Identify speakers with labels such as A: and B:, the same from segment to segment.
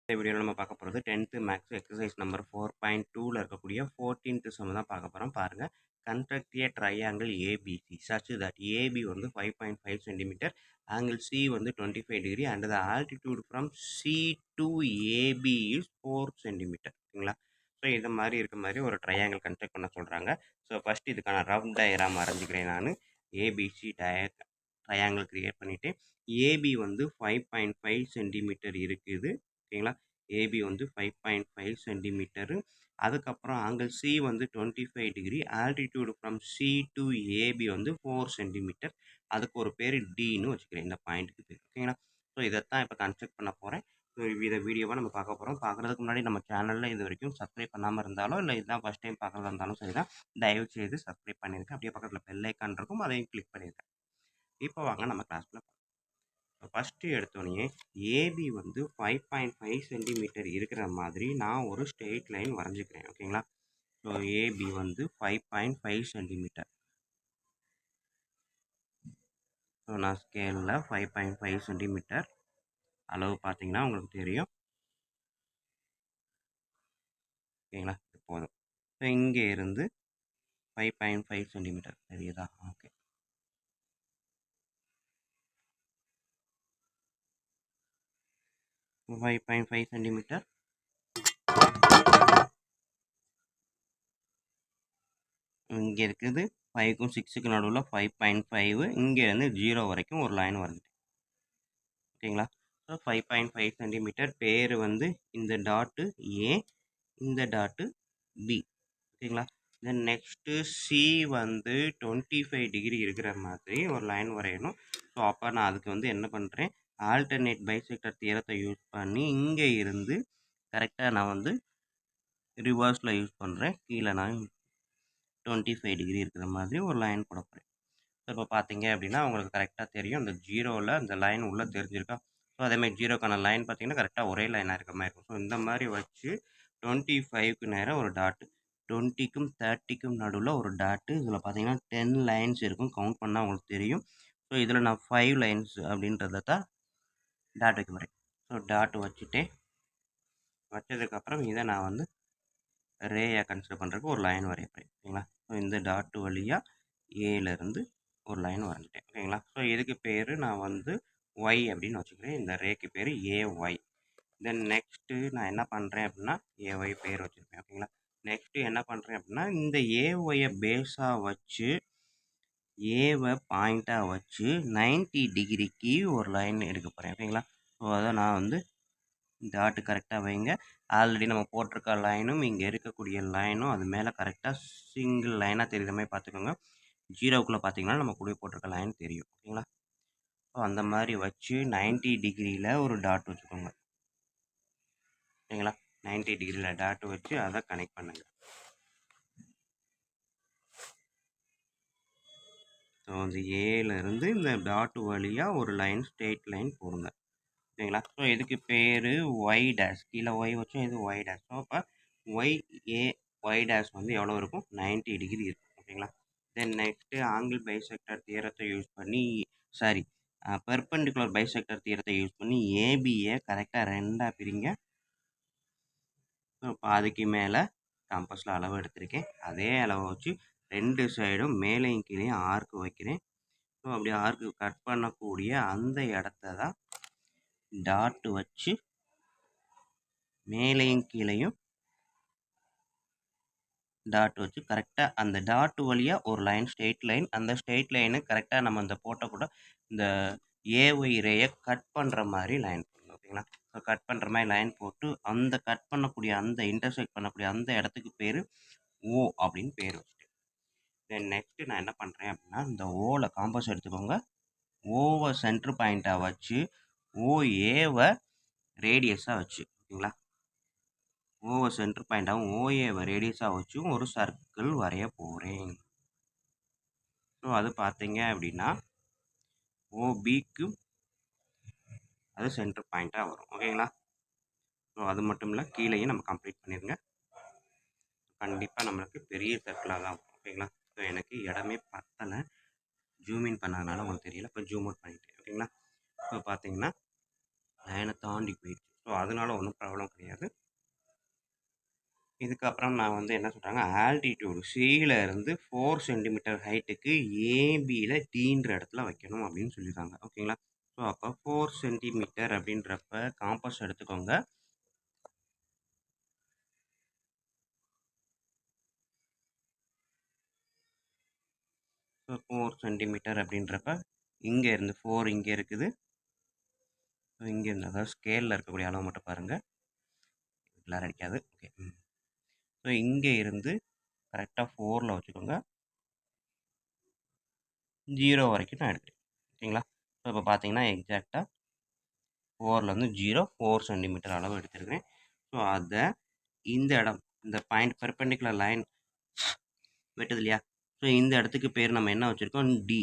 A: இந்த வீடியோவில் நம்ம பார்க்க போகிறது 10th மேக்ஸ் எக்ஸசைஸ் நம்பர் 4.2ல இருக்கக்கூடிய 14th சம் தான் பார்க்க போகிறோம். பாருங்கள், construct a triangle ABC such that AB வந்து 5.5 சென்டிமீட்டர், ஆங்கிள் சி வந்து 25 degree and the altitude from C to AB is 4 centimetre. ஓகேங்களா? ஸோ இது மாதிரி இருக்க மாதிரி ஒரு ட்ரையாங்கிள் கன்ஸ்ட்ரக்ட் பண்ண சொல்கிறாங்க. ஸோ ஃபஸ்ட் இதுக்கான ரஃப் டயக்ராம் வரைஞ்சிக்கிறேன். நான் ஏபிசி ட்ரையாங்கிள் கிரியேட் பண்ணிவிட்டு ஏபி வந்து 5.5 சென்டிமீட்டர் இருக்குது. ஓகேங்களா? ஏபி வந்து 5.5 சென்டிமீட்டரு. அதுக்கப்புறம் ஆங்கிள் சி வந்து 25 degree, altitude from C to AB வந்து 4 சென்டிமீட்டர். அதுக்கு ஒரு பேர் டின்னு வச்சுக்கிறேன், இந்த பாயிண்ட்டுக்கு பேர். ஓகேங்களா? ஸோ இதைத்தான் இப்போ கன்ஸ்ட்ரக்ட் பண்ண போகிறேன். ஸோ இதை வீடியோவாக நம்ம பார்க்க போகிறோம். பார்க்குறதுக்கு முன்னாடி நம்ம சேனலில் இது வரைக்கும் சப்ஸ்கிரைப் பண்ணாமல் இருந்தாலோ இல்லை இதுதான் ஃபஸ்ட் டைம் பார்க்குறதா இருந்தாலும் சரி தான், தயவு செய்து சப்ஸ்கிரைப் பண்ணியிருக்கேன். அப்படியே பக்கத்தில் பெல் ஐக்கான் இருக்கும், அதையும் கிளிக் பண்ணியிருக்கேன். இப்போ வாங்க நம்ம கிளாஸ்க்குள்ள. ஃபஸ்ட்டு எடுத்தோடனே ஏபி வந்து 5.5 சென்டிமீட்டர் இருக்கிற மாதிரி நான் ஒரு ஸ்ட்ரெயிட் லைன் வரைஞ்சிக்கிறேன். ஓகேங்களா? ஸோ ஏபி வந்து 5.5 சென்டிமீட்டர். ஸோ நான் ஸ்கேலில் 5.5 சென்டிமீட்டர் அளவு பார்த்தீங்கன்னா உங்களுக்கு தெரியும். ஓகேங்களா? போதும். ஸோ இங்கே இருந்து 5.5 சென்டிமீட்டர் தெரியுதா? ஓகே. ஸோ 5.5 சென்டிமீட்டர் இங்கே இருக்குது. 5க்கும் 6க்கு நடுவில் 5.5, இங்கேருந்து 0 வரைக்கும் ஒரு லைன் வரைஞ்சிட்டேன். ஓகேங்களா? So 5.5 centimetre. பேர் வந்து இந்த டாட்டு ஏ, இந்த டாட்டு பி. ஓகேங்களா? தென் நெக்ஸ்ட்டு சி வந்து 25 டிகிரி இருக்கிற மாதிரி ஒரு லைன் வரையணும். ஸோ அப்போ நான் அதுக்கு வந்து என்ன பண்ணுறேன், ஆல்டர்னேட் பைசெக்டர் தியரத்தை யூஸ் பண்ணி இங்கே இருந்து கரெக்டாக நான் வந்து ரிவர்ஸில் யூஸ் பண்ணுறேன். கீழே நான் 25 டிகிரி இருக்கிற மாதிரி ஒரு லைன் போட போகிறேன். ஸோ இப்போ பார்த்தீங்க அப்படின்னா உங்களுக்கு கரெக்டாக தெரியும், இந்த ஜீரோவில் இந்த லைன் உள்ளே தெரிஞ்சிருக்கா? ஸோ அதேமாதிரி ஜீரோக்கான லைன் பார்த்தீங்கன்னா கரெக்டாக ஒரே லைனாக இருக்கிற மாதிரி இருக்கும். ஸோ இந்த மாதிரி வச்சு 25க்கு நேராக ஒரு டாட்டு, 20க்கும் 30க்கும் நடுவில் ஒரு டாட்டு, இதில் பார்த்தீங்கன்னா 10 லைன்ஸ் இருக்கும். கவுண்ட் பண்ணால் உங்களுக்கு தெரியும். ஸோ இதில் நான் 5 லைன்ஸ் அப்படின்றத தான் டாட் வைக்க போகிறேன். ஸோ டாட் வச்சுட்டேன். வச்சதுக்கப்புறம் இதை நான் வந்து ரேயை கன்சிடர் பண்ணுறதுக்கு ஒரு லைன் வரைய போகிறேன். ஓகேங்களா? ஸோ இந்த டாட்டு வழியாக ஏலேருந்து ஒரு லைன் வரைஞ்சிட்டேன். ஓகேங்களா? ஸோ இதுக்கு பேர் நான் வந்து ஒய் அப்படின்னு வச்சுக்கிறேன். இந்த ரேக்கு பேர் ஏஒய். தென் நெக்ஸ்ட்டு நான் என்ன பண்ணுறேன் அப்படின்னா ஏஒய் பேர் வச்சுருப்பேன். ஓகேங்களா? நெக்ஸ்ட்டு என்ன பண்ணுறேன் அப்படின்னா இந்த ஏஒயை பேஸாக வச்சு ஏவை பாயிண்ட்டாக வச்சு 90 டிகிரிக்கு ஒரு லைன் எடுக்க போகிறேன். ஓகேங்களா? ஸோ அதை நான் வந்து டாட்டு கரெக்டாக வைங்க. ஆல்ரெடி நம்ம போட்டிருக்க லைனும் இங்கே இருக்கக்கூடிய லைனும் அது மேலே கரெக்டாக சிங்கிள் லைனாக தெரியுற மாதிரி பார்த்துக்கோங்க. ஜீரோக்குள்ளே பார்த்தீங்கன்னா நம்ம கூட போட்டிருக்க லைன் தெரியும். ஓகேங்களா? ஸோ அந்த மாதிரி வச்சு 90 டிகிரியில் ஒரு டாட் வச்சுக்கோங்க. ஓகேங்களா? 90 டிகிரியில் டாட் வச்சு அதை கனெக்ட் பண்ணுங்க. ஸோ அந்த ஏலேருந்து இந்த டாட் வழியாக ஒரு லைன் ஸ்ட்ரெயிட் லைன் போடுங்க. ஓகேங்களா? ஸோ இதுக்கு பேர் ஒய் டேஷ். கீழே ஒய் வச்சோம், இது ஒய் டேஷ். ஸோ அப்போ ஒய் ஏ ஒய் டேஷ் வந்து எவ்வளோ இருக்கும்? 90 டிகிரி இருக்கும். ஓகேங்களா? தென் நெக்ஸ்ட்டு ஆங்கிள் பைசெக்டர் தியரத்தை யூஸ் பண்ணி பெர்பெண்டிகுலர் பைசெக்டர் தியரத்தை யூஸ் பண்ணி ஏபியை கரெக்டாக ரெண்டாக பிரிங்க. ஸோ பாதிக்கு மேலே கம்பஸில் அளவு எடுத்திருக்கேன். அதே அளவை வச்சு 2 சைடும் மேலேயும் கீழேயும் ஆர்க்கு வைக்கிறேன். ஸோ அப்படி ஆர்க்கு கட் பண்ணக்கூடிய அந்த இடத்த தான் டாட்டு வச்சு மேலேயும் கீழேயும் டாட் வச்சு கரெக்டாக அந்த டாட் வழியாக ஒரு லைன் ஸ்ட்ரெயிட் லைன், அந்த ஸ்ட்ரெயிட் லைனு கரெக்டாக நம்ம இந்த போட்ட கூட இந்த ஏஒய் ரேயை கட் பண்ணுற மாதிரி லைன் போடணும். ஓகேங்களா? ஸோ கட் பண்ணுற மாதிரி லைன் போட்டு அந்த கட் பண்ணக்கூடிய அந்த இன்டர்செக்ட் பண்ணக்கூடிய அந்த இடத்துக்கு பேர் ஓ அப்படின்னு பேர் வச்சுட்டேன். தென் நெக்ஸ்ட்டு நான் என்ன பண்ணுறேன் அப்படின்னா இந்த ஓவில் காம்பஸ் எடுத்துக்கோங்க. ஓவை சென்ட்ரு பாயிண்ட்டாக வச்சு ஓஏவை ரேடியஸாக வச்சு, ஓகேங்களா, ஓவை சென்ட்ரு பாயிண்ட்டாகவும் ஓஏவை ரேடியஸாக வச்சும் ஒரு சர்க்கிள் வரைய போகிறேன். ஸோ அது பார்த்தீங்க அப்படின்னா ஓபிக்கு அது சென்ட்ரு பாயிண்ட்டாக வரும். ஓகேங்களா? ஸோ அது மட்டும் இல்லை, கீழேயும் நம்ம கம்ப்ளீட் பண்ணிடுங்க. கண்டிப்பாக நம்மளுக்கு பெரிய சர்க்கிளாக தான் வரும். ஓகேங்களா? ஸோ எனக்கு இடமே பத்தலை, ஜூம் இன் பண்ணதுனால உங்களுக்கு தெரியல. இப்போ ஜூம் அவுட் பண்ணிட்டேன். ஓகேங்களா? இப்போ பார்த்தீங்கன்னா லைனை தாண்டி போயிடுச்சு. ஸோ அதனால ஒன்றும் ப்ராப்ளம் கிடையாது. இதுக்கப்புறம் நான் வந்து என்ன சொல்கிறாங்க, ஆல்டிடியூடு சியில் இருந்து 4 சென்டிமீட்டர் ஹைட்டுக்கு ஏபியில் டீன்ற இடத்துல வைக்கணும் அப்படின்னு சொல்லியிருக்காங்க. ஓகேங்களா? ஸோ அப்போ 4 சென்டிமீட்டர் அப்படின்றப்ப காம்பஸ் எடுத்துக்கோங்க. ஸோ 4 சென்டிமீட்டர் அப்படின்றப்ப இங்கே இருந்து 4 இங்கே இருக்குது. ஸோ இங்கே இருந்து அதாவது ஸ்கேலில் இருக்கக்கூடிய அளவு மட்டும் பாருங்கள், கிளார் அடிக்காது. ஓகே. ஸோ இங்கே இருந்து கரெக்டாக 4ல் வச்சுக்கோங்க. 0 வரைக்கும் நான் எடுக்கிறேன். ஓகேங்களா? ஸோ இப்போ பார்த்தீங்கன்னா எக்ஸாக்டாக 4லேருந்து 0 4 சென்டிமீட்டர் அளவு எடுத்துருக்கிறேன். ஸோ அதை இந்த இடம், இந்த பாயிண்ட் பெர்பெண்டிகுலர் லைன் வெட்டுது இல்லையா? ஸோ இந்த இடத்துக்கு பேர் நம்ம என்ன வச்சுருக்கோம், டி.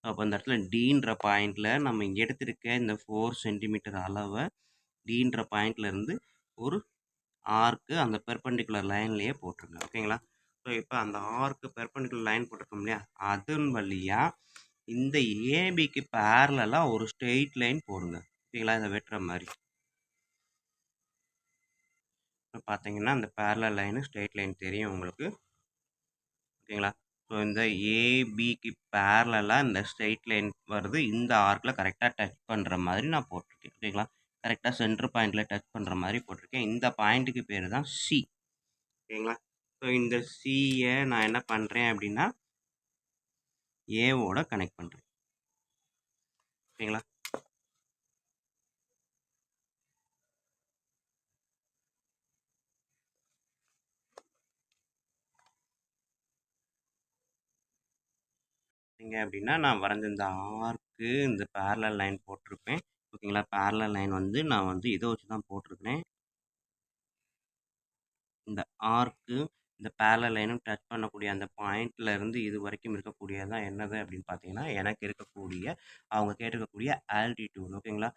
A: அப்போ இந்த இடத்துல டீன்ற பாயிண்டில் நம்ம இங்கே எடுத்திருக்க இந்த 4 சென்டிமீட்டர் அளவை டீன்ற பாயிண்ட்லேருந்து ஒரு ஆர்க்கு அந்த பெர்பெண்டிகுலர் லைன்லேயே போட்டுருங்க. ஓகேங்களா? ஸோ இப்போ அந்த ஆர்க்கு பெர்பெண்டிகுலர் லைன் போட்டிருக்கோம் இல்லையா, அதன் வழியாக இந்த ஏபிக்கு பேரலாக ஒரு ஸ்ட்ரெயிட் லைன் போடுங்க. ஓகேங்களா? இதை வெட்டுற மாதிரி. இப்போ பார்த்தீங்கன்னா இந்த பேரலல் லைனு ஸ்ட்ரெயிட் லைன் தெரியும் உங்களுக்கு. ஓகேங்களா? ஸோ இந்த ஏபிக்கு பேரலாக இந்த ஸ்ட்ரெயிட் லைன் வருது. இந்த ஆர்க்கில் கரெக்டாக டச் பண்ணுற மாதிரி நான் போட்டிருக்கேன். ஓகேங்களா? கரெக்டாக சென்டர் பாயிண்டில் டச் பண்ணுற மாதிரி போட்டிருக்கேன். இந்த பாயிண்ட்டுக்கு பேர் தான் சி. ஓகேங்களா? ஸோ இந்த சியை நான் என்ன பண்ணுறேன் அப்படின்னா ஏவோட கனெக்ட் பண்ணுறேன். ஓகேங்களா? அப்படின்னா நான் வரைஞ்ச இந்த ஆர்க்கு இந்த பேரலல் லைன் போட்டிருப்பேன். ஓகேங்களா? பேரலல் லைன் வந்து நான் வந்து இதை வச்சு தான் போட்டிருக்கிறேன். இந்த ஆர்க்கு இந்த பேரலல் லைனும் டச் பண்ணக்கூடிய அந்த பாயிண்ட்ல இருந்து இது வரைக்கும் இருக்கக்கூடியதான் என்னது அப்படின்னு பார்த்தீங்கன்னா எனக்கு இருக்கக்கூடிய அவங்க கேட்டிருக்கக்கூடிய ஆல்டிடியூட். ஓகேங்களா?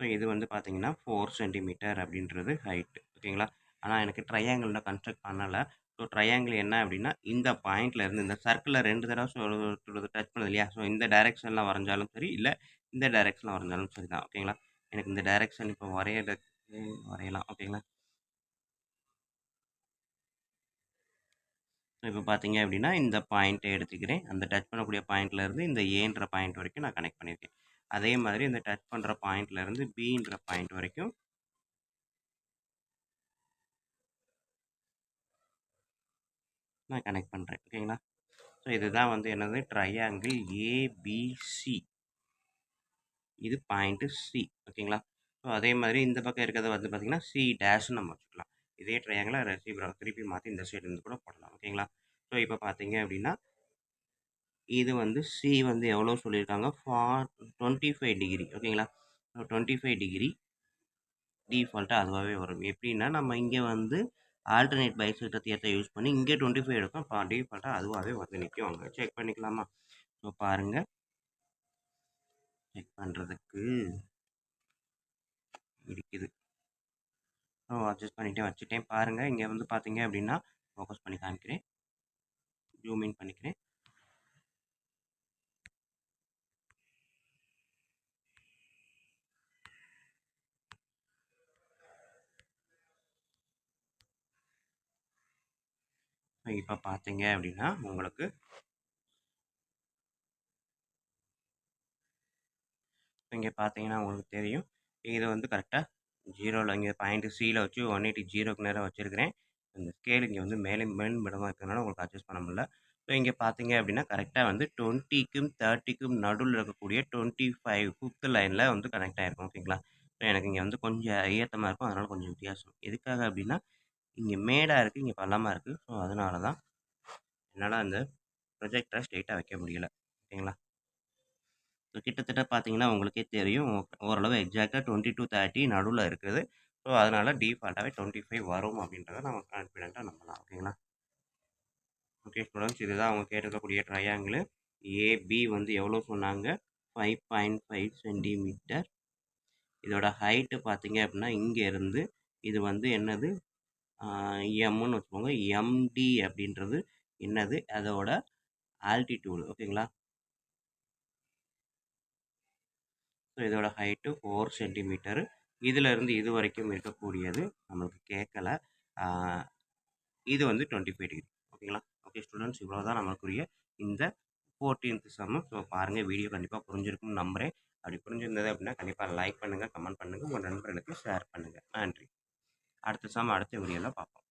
A: ஸோ இது வந்து பார்த்தீங்கன்னா 4 சென்டிமீட்டர் அப்படின்றது ஹைட்டு. ஓகேங்களா? ஆனால் எனக்கு ட்ரையாங்கிள் தான் கன்ஸ்ட்ரக்ட் பண்ணலை. ஸோ ட்ரையாங்கிள் என்ன அப்படின்னா இந்த பாயிண்ட்ல இருந்து இந்த சர்க்கிளில் 2 தடவை டச் பண்ணுது இல்லையா? ஸோ இந்த டைரெக்ஷனில் வரைஞ்சாலும் சரி, இல்லை இந்த டைரெக்ஷனில் வரைஞ்சாலும் சரி தான். ஓகேங்களா? எனக்கு இந்த டைரெக்ஷன் இப்போ வரையறதுக்கு வரையலாம். ஓகேங்களா? ஸோ இப்போ பார்த்தீங்க அப்படின்னா இந்த பாயிண்ட்டை எடுத்துக்கிறேன். அந்த டச் பண்ணக்கூடிய பாயிண்ட்லேருந்து இந்த ஏன்ற பாயிண்ட் வரைக்கும் நான் கனெக்ட் பண்ணியிருக்கேன். அதே மாதிரி இந்த டச் பண்ணுற பாயிண்ட்லேருந்து பின்ற பாயிண்ட் வரைக்கும் நான் கனெக்ட் பண்ணுறேன். ஓகேங்களா? ஸோ இதுதான் வந்து என்னது ட்ரையாங்கிள் ஏபிசி. இது பாயிண்ட்டு சி. ஓகேங்களா? ஸோ அதே மாதிரி இந்த பக்கம் இருக்கிறத வந்து பார்த்தீங்கன்னா சி டேஷ்னு நம்ம வச்சுக்கலாம். இதே ட்ரையாங்கிளை திருப்பி மாற்றி இந்த சைடு இருந்து கூட போடலாம். ஓகேங்களா? ஸோ இப்போ பார்த்தீங்க அப்படின்னா இது வந்து சி வந்து எவ்வளோ சொல்லியிருக்காங்க, 25 டிகிரி. ஓகேங்களா? 25 டிகிரி டிஃபால்ட்டாக அதுவாகவே வரும். எப்படின்னா நம்ம இங்கே வந்து ஆல்டர்னேட் பைசெக்டர் தியரத்தை யூஸ் பண்ணி இங்கே 25 எடுக்கும். இப்போ டிஃபால்ட்டாக அதுவாகவே வந்து நிற்கும். வாங்க செக் பண்ணிக்கலாமா? ஸோ பாருங்கள், செக் பண்ணுறதுக்கு இருக்குது. ஸோ அட்ஜஸ்ட் பண்ணிகிட்டே வச்சுட்டேன். பாருங்கள், இங்கே வந்து பார்த்தீங்க அப்படின்னா ஃபோக்கஸ் பண்ணி காமிக்கிறேன், ஜூம் இன் பண்ணிக்கிறேன். இப்போ பார்த்தீங்க அப்படின்னா உங்களுக்கு இங்கே பார்த்தீங்கன்னா உங்களுக்கு தெரியும். இது வந்து கரெக்டாக 0ல் இங்கே பாயிண்ட் சியில் வச்சு 180 0க்கு நேரம் வச்சுருக்கிறேன். இந்த ஸ்கேல் இங்கே வந்து மேல்படமாக இருக்கிறதுனால உங்களுக்கு அட்ஜஸ்ட் பண்ண முடியல. ஸோ இங்கே பார்த்தீங்க அப்படின்னா கரெக்டாக வந்து 20க்கும் 30க்கும் நடுவில் இருக்கக்கூடிய 25 ஃபிஃப்த் லைனில் வந்து கனெக்ட் ஆகிருக்கும். ஓகேங்களா? ஸோ எனக்கு இங்கே வந்து கொஞ்சம் ஏற்றமாக இருக்கும், அதனால் கொஞ்சம் வித்தியாசம். எதுக்காக அப்படின்னா இங்கே மேடாக இருக்குது, இங்கே பள்ளமாக இருக்குது. ஸோ அதனால தான் என்னால் அந்த ப்ரொஜெக்டரை ஸ்ட்ரெயிட்டாக வைக்க முடியல. ஓகேங்களா? ஸோ கிட்டத்தட்ட பார்த்தீங்கன்னா உங்களுக்கே தெரியும், ஓரளவு எக்ஸாக்டாக 20 to 30 நடுவில் இருக்குது. ஸோ அதனால் டிஃபால்ட்டாகவே 25 வரும் அப்படின்றத நம்ம கான்ஃபிடென்ட்டாக நம்பலாம். ஓகேங்களா? ஓகே ஸ்டூடெண்ட்ஸ், இதுதான் அவங்க கேட்டிருக்கக்கூடிய ட்ரையாங்கிள். ஏபி வந்து எவ்வளோ சொன்னாங்க, 5.5 சென்டிமீட்டர். இதோட ஹைட்டு பார்த்தீங்க அப்படின்னா இங்கே இருந்து இது வந்து என்னது எம்முன்னு வச்சுக்கோங்க. எம்டி அப்படின்றது என்னது, அதோட ஆல்டிடியூடு. ஓகேங்களா? ஸோ இதோட ஹைட்டு 4 சென்டிமீட்டரு. இதிலேருந்து இது வரைக்கும் இருக்கக்கூடியது நம்மளுக்கு கேட்கல. இது வந்து 25 டிகிரி. ஓகேங்களா? ஓகே ஸ்டூடெண்ட்ஸ், இவ்வளோ தான் நமக்குரிய இந்த 14th சம்மு. ஸோ பாருங்கள், வீடியோ கண்டிப்பாக புரிஞ்சிருக்கும்னு நம்புகிறேன். அப்படி புரிஞ்சிருந்தது அப்படின்னா கண்டிப்பாக லைக் பண்ணுங்கள், கமெண்ட் பண்ணுங்கள், உங்கள் நண்பர்களுக்கு ஷேர் பண்ணுங்கள். நன்றி. அடுத்த சம் அடுத்த வீடியோவில் பார்ப்போம்.